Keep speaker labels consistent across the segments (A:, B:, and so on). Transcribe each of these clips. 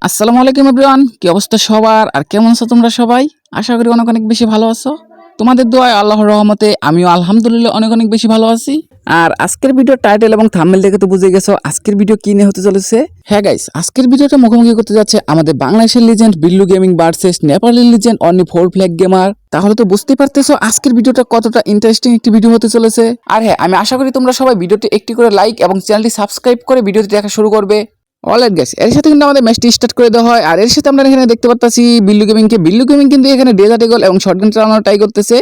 A: আসসালামু আলাইকুম এভরিওয়ান, কি অবস্থা সবার আর কেমন আছো তোমরা সবাই? আশা করি অনেক অনেক বেশি ভালো আছো। তোমাদের দোয়ায় আল্লাহর রহমতে আমিও আলহামদুলিল্লাহ অনেক অনেক বেশি ভালো আছি। আর আজকের ভিডিও টাইটেল এবং থাম্বনেল দেখে তো বুঝে গেছো আজকের ভিডিও কি নিয়ে হতে চলেছে। হ্যাঁ গাইস, আজকের ভিডিওটা মুখোমুখি করতে যাচ্ছে আমাদের বাংলাদেশের লিজেন্ড বিল্লু গেমিং ভার্সেস নেপালের লিজেন্ড অনলি 4 ফ্ল্যাগ গেমার। তাহলে তো বুঝতেই পারতেছো আজকের ভিডিওটা কতটা ইন্টারেস্টিং একটি ভিডিও হতে চলেছে। আর হ্যাঁ, আমি আশা করি তোমরা সবাই ভিডিওটি একটি করে লাইক এবং চ্যানেলটি সাবস্ক্রাইব করে ভিডিওটি দেখা শুরু করবে। অলরাইট গাইস, এর সাথে কিন্তু আমাদের ম্যাচটি স্টার্ট করে দেওয়া হয়। আর এর সাথে আমরা এখানে দেখতে পাচ্ছি বিল্লু গেমিং কিন্তু এখানে ডেজার্ট এগল এবং শটগান চালানোর ট্রাই করতেছে।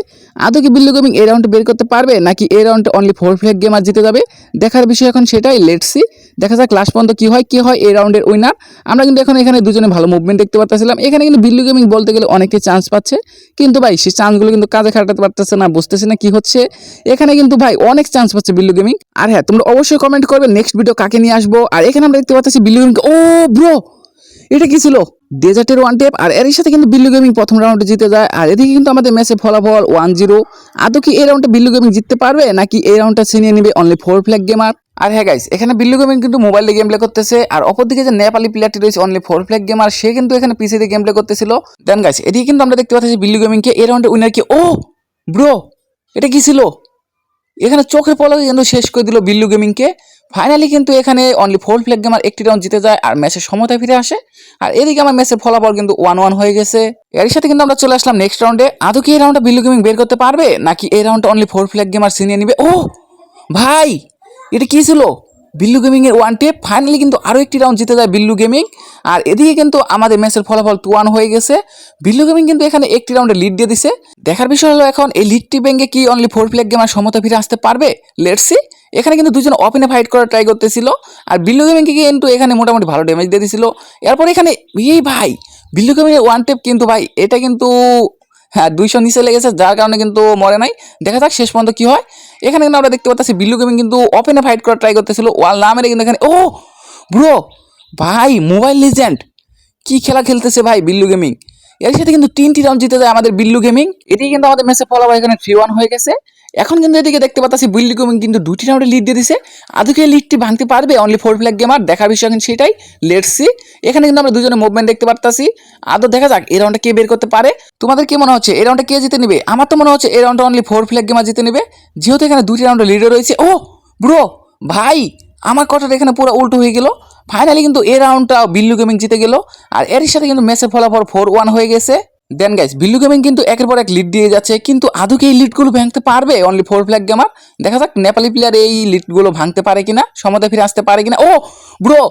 A: আদৌ কি বিল্লু গেমিং এই রাউন্ডে বের করতে পারবে নাকি এই রাউন্ডে অনলি 4 ফ্ল্যাগ গেমার জিতে যাবে? দেখার বিষয় এখন সেটাই। লেটস সি, দেখা যাক লাস্ট পর্যন্ত কি হয় এই রাউন্ডের উইনার। আমরা কিন্তু এখন এখানে দুজনে ভালো মুভমেন্ট দেখতে পাচ্ছিলাম। এখানে কিন্তু বিল্লু গেমিং বলতে গেলে অনেকটাই চান্স পাচ্ছে, কিন্তু ভাই সেই চান্সগুলো কিন্তু কাজে খাটাতে পারতেছে না, বুঝতেছে না কি হচ্ছে। এখানে কিন্তু ভাই অনেক চান্স পাচ্ছে বিল্লু গেমিং। আর হ্যাঁ, তোমরা অবশ্যই কমেন্ট করবে নেক্সট ভিডিও কাকে নিয়ে আসবো। আর এখানে আমরা দেখতে পাচ্ছি বিল্লু গেমিং। ও ব্রো, এটা কি ছিল? ডেজার্টের ওয়ান টেপ। আর এর সাথে কিন্তু বিল্লু গেমিং প্রথম রাউন্ডে জিতে যায়। আর এদিকে কিন্তু আমাদের ম্যাচে ফলাফল 1-0। আদৌ কি এই রাউন্ডে বিল্লু গেমিং জিততে পারবে নাকি এই রাউন্ডটা ছিনিয়ে নেবে অনলি 4 ফ্ল্যাগ গেমার? আর হ্যাঁ গাইস, এখানে বিল্লু গেমিং কিন্তু মোবাইলে গেম প্লে করতেছে। আর অপরদিকে যে নেপালি প্লেয়ারটি রয়েছে অনলি 4 ফ্ল্যাগ গেমার, সে কিন্তু এখানে পিসিতে গেম প্লে করতেছিল। দেন গাইস, এদিকে কিন্তু আমরা দেখতে পাচ্ছি বিল্লু গেমিংকে এই রাউন্ডে উইনার কি। ও ব্রো, এটা কি ছিল? এখানে চোখের পলকে কিন্তু শেষ করে দিল বিল্লু গেমিংকে। ফাইনালি কিন্তু এখানে অনলি 4 ফ্ল্যাগ গেমার একটি রাউন্ড জিতে যায় আর ম্যাচের সমতায় ফিরে আসে। আর এদিকে আমার ম্যাচের ফলাফল কিন্তু 1-1 হয়ে গেছে। এর সাথে কিন্তু আমরা চলে আসলাম নেক্সট রাউন্ডে। আদৌ কি এই রাউন্ডটা বিল্লু গেমিং বের করতে পারবে নাকি এই রাউন্ডটা অনলি 4 ফ্ল্যাগ গেমার ছিনিয়ে নিবে? ও ভাই, এটা কি ছিল? বিল্লু গেমিং এর ওয়ান টেপ। ফাইনালি কিন্তু আরো একটি রাউন্ড জিতে যায় বিল্লু গেমিং। আর এদিকে কিন্তু আমাদের ম্যাচের ফলাফল 2-1 হয়ে গেছে। বিল্লু গেমিং কিন্তু এখানে একটি রাউন্ডে লিড দিয়ে দিছে। দেখার বিষয় হলো এখন এই লিডটি ভেঙে কি অনলি 4 ফ্ল্যাগ গেমার সমতা ফিরে আসতে পারবে? Let's see. এখানে কিন্তু দুজন ওপেনে ফাইট করার ট্রাই করতেছিল। আর বিল্লু গেমিংকে কিন্তু এখানে মোটামুটি ভালো ড্যামেজ দিয়ে দিছিল। এরপর এখানে এই ভাই বিল্লু গেমিং এর ওয়ান টেপ কিন্তু ভাই এটা কিন্তু হ্যাঁ 200 নিচে লেগেছে, যার কারণে কিন্তু মরে নাই। দেখা যাক শেষ পর্যন্ত কি হয়। এখানে কিন্তু আমরা দেখতে পাচ্ছি বিল্লু গেমিং কিন্তু ওপেনে ফাইট করার ট্রাই করতেছিল। ওয়াল না মেরে কিন্তু এখানে ও ব্রো ভাই, মোবাইল লিজেন্ড কি খেলা খেলতেছে ভাই বিল্লু গেমিং। এর সাথে কিন্তু 3টি রাউন্ড জিতে যায় আমাদের বিল্লু গেমিং। এদিকে কিন্তু আমাদের ম্যাচে ফলাফল এখানে 3-1 হয়ে গেছে। এখন কিন্তু এদিকে দেখতে পাচ্ছি বিল্লু গেমিং কিন্তু 2টি রাউন্ডে লিড দিয়ে দিছে। আদৌ কি লিডটি ভাঙতে পারবে অনলি 4 ফ্ল্যাগ গেমার? দেখার বিষয় এখন সেটাই। Let's see. এখানে কিন্তু আমরা দুজনে মুভমেন্ট দেখতে পারতাছি। আদৌ দেখা যাক এই রাউন্ডটা কে বের করতে পারে। তোমাদের কি মনে হচ্ছে এই রাউন্ডটা কে জিতে নেবে? আমার তো মনে হচ্ছে এই রাউন্ডটা অনলি 4 ফ্ল্যাগ গেমার জিতে নেবে, যেহেতু এখানে 2টি রাউন্ডে লিডে রয়েছে। ও ব্রো ভাই, আমার কথাটা এখানে পুরো উল্টো হয়ে গেল। ফাইনালি কিন্তু এই রাউন্ডটা বিল্লু গেমিং জিতে গেল। আর এর সাথে কিন্তু ম্যাচের ফলাফল 4-1 হয়ে গেছে। দেন গাইস, বিল্লু গেমিং কিন্তু একের পর এক লিড দিয়ে যাচ্ছে, কিন্তু আদৌ কি এই লিডগুলো ভাঙতে পারবে অনলি 4 ফ্ল্যাগ গেমার? দেখা যাক নেপালি প্লেয়ার এই লিডগুলো ভাঙতে পারে কিনা, সমতা ফিরে আসতে পারে কিনা। ও ব্রো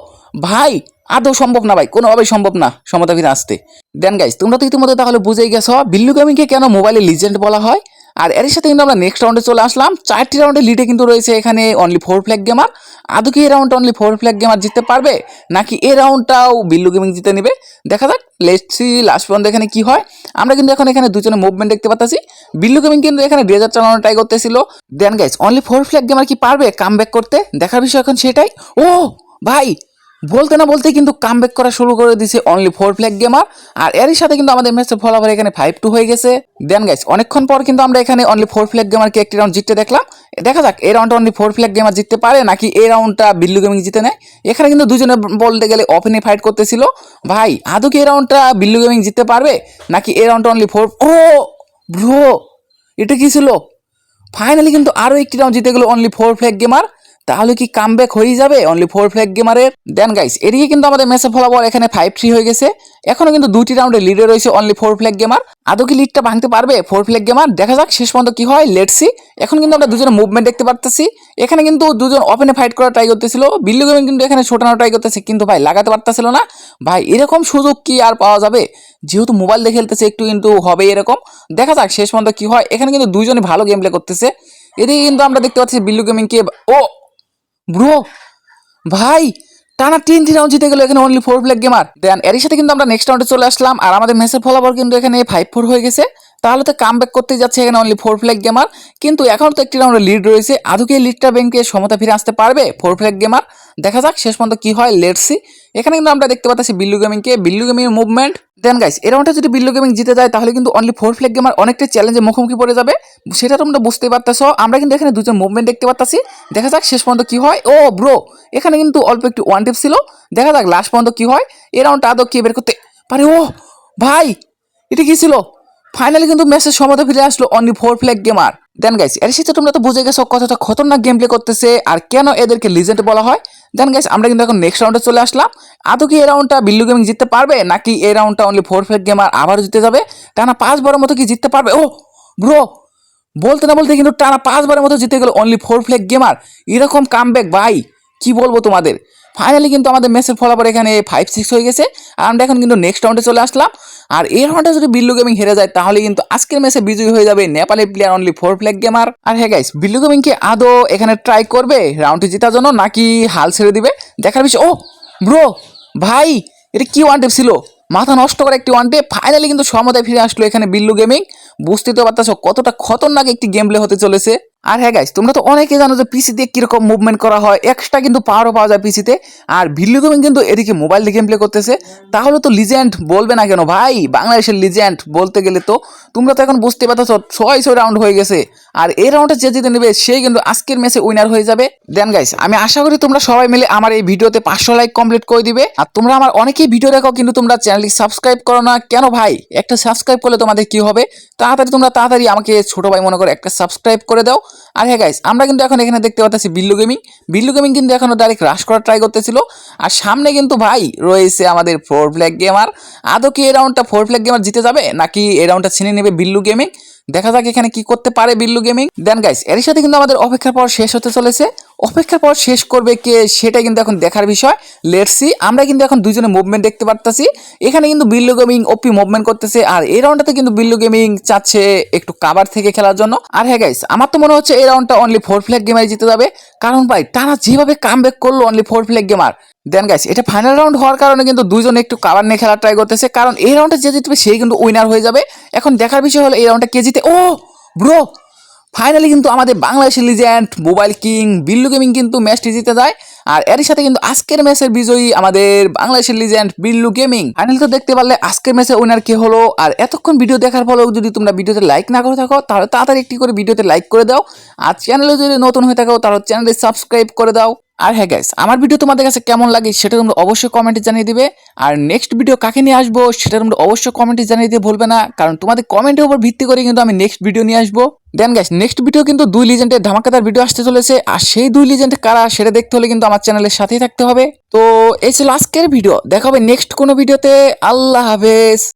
A: ভাই, আদৌ সম্ভব না ভাই, কোনোভাবেই সম্ভব না সমতা ফিরে আসতে। দেন গাইস, তোমরা তো ইতিমধ্যে তাহলে বুঝেই গেছো বিল্লু গেমিংকে কেন মোবাইলে লিজেন্ড বলা হয়। আর এর সাথে কিন্তু আমরা নেক্সট রাউন্ডে চলে আসলাম। 4টি রাউন্ডে লিডে কিন্তু রয়েছে এখানে অনলি 4 ফ্ল্যাগ গেমার। আদৌ কি এই রাউন্ডটা অনলি 4 ফ্ল্যাগ গেমার জিততে পারবে নাকি এই রাউন্ডটাও বিল্লু গেমিং জিতে নেবে? দেখা যাক লেটস সি লাস্ট পর্যন্ত এখানে কি হয়। আমরা কিন্তু এখন এখানে দুজনে মুভমেন্ট দেখতে পাচ্ছি। বিল্লু গেমিং কিন্তু এখানে ডেজার্ট চালানোর ট্রাই করতেছিল। দেন গাইস, অনলি 4 ফ্ল্যাগ গেমার কি পারবে কামব্যাক করতে? দেখার বিষয় এখন সেটাই। ও ভাই, বলতে না বলতে কিন্তু কামব্যাক করা শুরু করে দিয়েছে অনলি 4 ফ্ল্যাগ গেমার। আর এরই সাথে কিন্তু আমাদের ম্যাচের ফলাফল এখানে 5-2 হয়ে গেছে। দেন গাইস, অনেকক্ষণ পর কিন্তু আমরা এখানে অনলি 4 ফ্ল্যাগ গেমারকে একটি রাউন্ড জিততে দেখলাম। দেখা যাক এই রাউন্ডটা অনলি 4 ফ্ল্যাগ গেমার জিততে পারে নাকি এই রাউন্ডটা বিল্লু গেমিং জিতে নেয়। এখানে কিন্তু দুজনে বলতে গেলে ওপেনে ফাইট করতেছিল। ভাই আদৌ কি এই রাউন্ডটা বিল্লু গেমিং জিততে পারবে নাকি এই রাউন্ডটা অনলি 4? ও ব্রো, এটা কি ছিল? ফাইনালি কিন্তু আরো একটি রাউন্ড জিতে গেল অনলি 4 ফ্ল্যাগ গেমার। তাহলে কি কামব্যাক হয়ে যাবে অনলি 4 ফ্ল্যাগ গেমারের? দেন গাইস, এদিকে কিন্তু আমাদের ম্যাচের ফলাফল এখানে 5-3 হয়ে গেছে। এখনো কিন্তু 2টি রাউন্ডে লিডে রয়েছে অনলি 4 ফ্ল্যাগ গেমার। আদৌ কি লিডটা ভাঙতে পারবে 4 ফ্ল্যাগ গেমার? দেখা যাক শেষ পর্যন্ত কি হয়। Let's see. এখন কিন্তু আমরা দুজনে মুভমেন্ট দেখতে পারতেছি। এখানে কিন্তু দুজন ওপেনে ফাইট করার ট্রাই করতেছিল। বিল্লু গেমিং কিন্তু এখানে ছোটানো ট্রাই করতেছে, কিন্তু ভাই লাগাতে পারতেছিল না। ভাই এরকম সুযোগ কি আর পাওয়া যাবে? যেহেতু মোবাইল দেখে খেলতেছে একটু কিন্তু হবে এরকম। দেখা যাক শেষ পর্যন্ত কি হয়। এখানে কিন্তু দুইজনই ভালো গেম প্লে করতেছে। এদিকে কিন্তু আমরা দেখতে পাচ্ছি বিল্লু গেমিংকে। ও ব্রো ভাই, টানা 3টি রাউন্ড জিতে গেল এখানে অনলি 4 ফ্ল্যাগ গেমার। দেন এর সাথে কিন্তু আমরা নেক্সট রাউন্ডে চলে আসলাম। আর আমাদের ম্যাচের ফলাফল কিন্তু এখানে 5-4 হয়ে গেছে। তাহলে তো কামব্যাক করতে যাচ্ছে এখানে অনলি 4 ফ্ল্যাগ গেমার, কিন্তু এখন তো একটি রাউন্ডে লিড রয়েছে। আদৌ কি লিডটা ব্যাংকে সমতা ফিরে আসতে পারবে 4 ফ্ল্যাগ গেমার? দেখা যাক শেষ পর্যন্ত কি হয়। Let's see. এখানে কিন্তু আমরা দেখতে পাচ্ছি বিল্লু গেমিংকে, বিল্লু গেমিং মুভমেন্ট। দেন গাইস এই রাউন্ডে যদি বিল্লু গেমিং জিতে যায় তাহলে কিন্তু অনলি 4 ফ্ল্যাগ গেমার অনেকটা চ্যালেঞ্জের মুখোমুখি পড়ে যাবে, সেটা তোমরা বুঝতে পারতেছো। আমরা কিন্তু এখানে দুজন মুভমেন্ট দেখতে পাচ্ছি, দেখা যাক শেষ পর্যন্ত কি হয়। ও ব্রো, এখানে কিন্তু অল্প একটু ওয়ান টিপ ছিল, দেখা যাক লাস্ট পর্যন্ত কি হয়। এই রাউন্ডটা আদৌ কে বের করতে পারে। ও ভাই, এটা কি ছিল? ফাইনালি কিন্তু ম্যাচের সমাধান ফিরে আসলো অনলি 4 ফ্ল্যাগ গেমার। দেন গাইস এর সাথে তোমরা তো বুঝে গেছো কতটা খতরনাক গেম প্লে করতেছে আর কেন এদেরকে লিজেন্ড বলা হয়। দেন গাইস আমরা কিন্তু এখন নেক্সট রাউন্ডে চলে আসলাম। আদৌ কি এই রাউন্ডটা বিল্লু গেমিং জিততে পারবে, নাকি এই রাউন্ডটা অনলি 4 ফ্ল্যাগ গেমার আবারও জিতে যাবে? টানা 5 বারের মতো কি জিততে পারবে? ও ব্রো, বলতে না বলতে কিন্তু টানা 5 বারের মতো জিতে গেল অনলি 4 ফ্ল্যাগ গেমার। এরকম কামব্যাক ভাই কি বলবো তোমাদের। ফাইনালি কিন্তু আমাদের ম্যাচের ফলাফল এখানে 5-6 হয়ে গেছে আর আমরা এখন কিন্তু নেক্সট রাউন্ডে চলে আসলাম। আর এই রাউন্ডে যদি বিল্লু গেমিং হেরে যায় তাহলে কিন্তু আজকের ম্যাচে বিজয়ী হয়ে যাবে Nepali player only 4 flag gamer. আর হ্যাঁ গাইস, বিল্লু গেমিং কি আদৌ এখানে ট্রাই করবে রাউন্ডটি জেতার জন্য, নাকি হাল ছেড়ে দিবে দেখার বিষয়। ও ব্রো ভাই, এটা কি ওয়ান টেপ ছিল? মাথা নষ্ট করে একটি ওয়ান টেপ। ফাইনালি কিন্তু সমতায় ফিরে আসলো এখানে বিল্লু গেমিং। বুঝতে তো পারতেছো কতটা খতরনাক একটি গেম প্লে হতে চলেছে। আর হ্যাঁ গাইস, তোমরা তো অনেকে জানো যে পিসি দিয়ে কিরকম মুভমেন্ট করা হয়, এক্সট্রা কিন্তু পাওয়ারও পাওয়া যায় পিসিতে। আর বিল্লু গেমিং কিন্তু এদিকে মোবাইল দিয়ে গেম প্লে করতেছে, তাহলে তো লিজেন্ড বলবে না কেন ভাই? বাংলাদেশের লিজেন্ড বলতে গেলে তো তোমরা তো এখন বুঝতে পারতেছো 6 রাউন্ড হয়ে গেছে। আর এই রাউন্ডে যে জিতে নেবে সেই কিন্তু আজকের ম্যাচে উইনার হয়ে যাবে। দেন গাইস আমি আশা করি তোমরা সবাই মিলে আমার এই ভিডিওতে 500 লাইক কমপ্লিট করে দিবে। আর তোমরা আমার অনেকেই ভিডিও দেখো কিন্তু তোমরা চ্যানেলটি সাবস্ক্রাইব করো না কেন ভাই? একটা সাবস্ক্রাইব করলে তোমাদের কি হবে? তাড়াতাড়ি আমাকে ছোট ভাই মনে করে একটা সাবস্ক্রাইব করে দাও। আর হ্যাঁ গাইস, আমরা কিন্তু এখন এখানে দেখতে পাচ্ছি বিল্লু গেমিং কিন্তু এখনো ডাইরেক্ট রাশ করার ট্রাই করতেছিল। আর সামনে কিন্তু ভাই রয়েছে আমাদের 4 ফ্ল্যাগ গেমার। আদৌ কি এই রাউন্ডটা 4 ফ্ল্যাগ গেমার জিতে যাবে, নাকি এই রাউন্ডটা ছিনে নেবে বিল্লু গেমিং? দেখা যাক এখানে কি করতে পারে বিল্লু গেমিং। দেন গাইস এর সাথে কিন্তু আমাদের অপেক্ষার পর শেষ হতে চলেছে। অপেক্ষার পর শেষ করবে কে সেটা কিন্তু এখন দেখার বিষয়। Let's see. আমরা কিন্তু এখন দুইজনে মুভমেন্ট দেখতে পারতাছি। এখানে কিন্তু বিল্লু গেমিং ওপি মুভমেন্ট করতেছে আর এই রাউন্ডটাতে কিন্তু বিল্লু গেমিং চাচ্ছে একটু কাভার থেকে খেলার জন্য। আর হ্যাঁ গাইস, আমার তো মনে হচ্ছে এই রাউন্ডটা অনলি 4 ফ্ল্যাগ গেমার জিতে যাবে, কারণ ভাই টানা যেভাবে কামব্যাক করলো অনলি 4 ফ্ল্যাগ গেমার। দেন গাইস এটা ফাইনাল রাউন্ড হওয়ার কারণে কিন্তু দুইজনে একটু কাভার নিয়ে খেলার ট্রাই করতেছে, কারণ এই রাউন্ডে যে জিতবে সেই কিন্তু উইনার হয়ে যাবে। এখন দেখার বিষয় হলো এই রাউন্ডটা কে জিতে। ও ব্রো, ফাইনালি কিন্তু আমাদের বাংলাদেশের legend mobile king Billu gaming কিন্তু ম্যাচটি জিতে যায়। আর এর সাথে কিন্তু আজকের ম্যাচের বিজয়ী আমাদের বাংলাদেশের লিজেন্ড বিল্লু গেমিং। ফাইনালি তো দেখতে পারলে আজকের ম্যাচের উইনার কে হলো। আর এতক্ষণ ভিডিও দেখার পরেও যদি তোমরা ভিডিওতে লাইক না করে থাকো তাহলে তাড়াতাড়ি একটি করে ভিডিওতে লাইক করে দাও। আর চ্যানেলে যদি নতুন হয়ে থাকো তাহলে চ্যানেলটি সাবস্ক্রাইব করে দাও। আর হ্যাঁ গাইস, আমার ভিডিও তোমাদের কাছে কেমন লাগে সেটা তোমরা অবশ্যই কমেন্টে জানিয়ে দিবে। আর নেক্সট ভিডিও কাকে নিয়ে আসবো সেটা তোমরা অবশ্যই কমেন্টে জানিয়ে দিতে ভুলবে না, কারণ তোমাদের কমেন্টের উপর ভিত্তি করে কিন্তু আমি নেক্সট ভিডিও নিয়ে আসবো। দেন গাইস নেক্সট ভিডিও কিন্তু 2 লিজেন্ডের ধামাকাদার ভিডিও আসতে চলেছে। আর সেই 2 লিজেন্ড কারা সেটা দেখতে হলে কিন্তু আমার চ্যানেলের সাথেই থাকতে হবে। তো এই ছিল আজকের ভিডিও, দেখা হবে নেক্সট কোনো ভিডিওতে। আল্লাহ হাফেজ।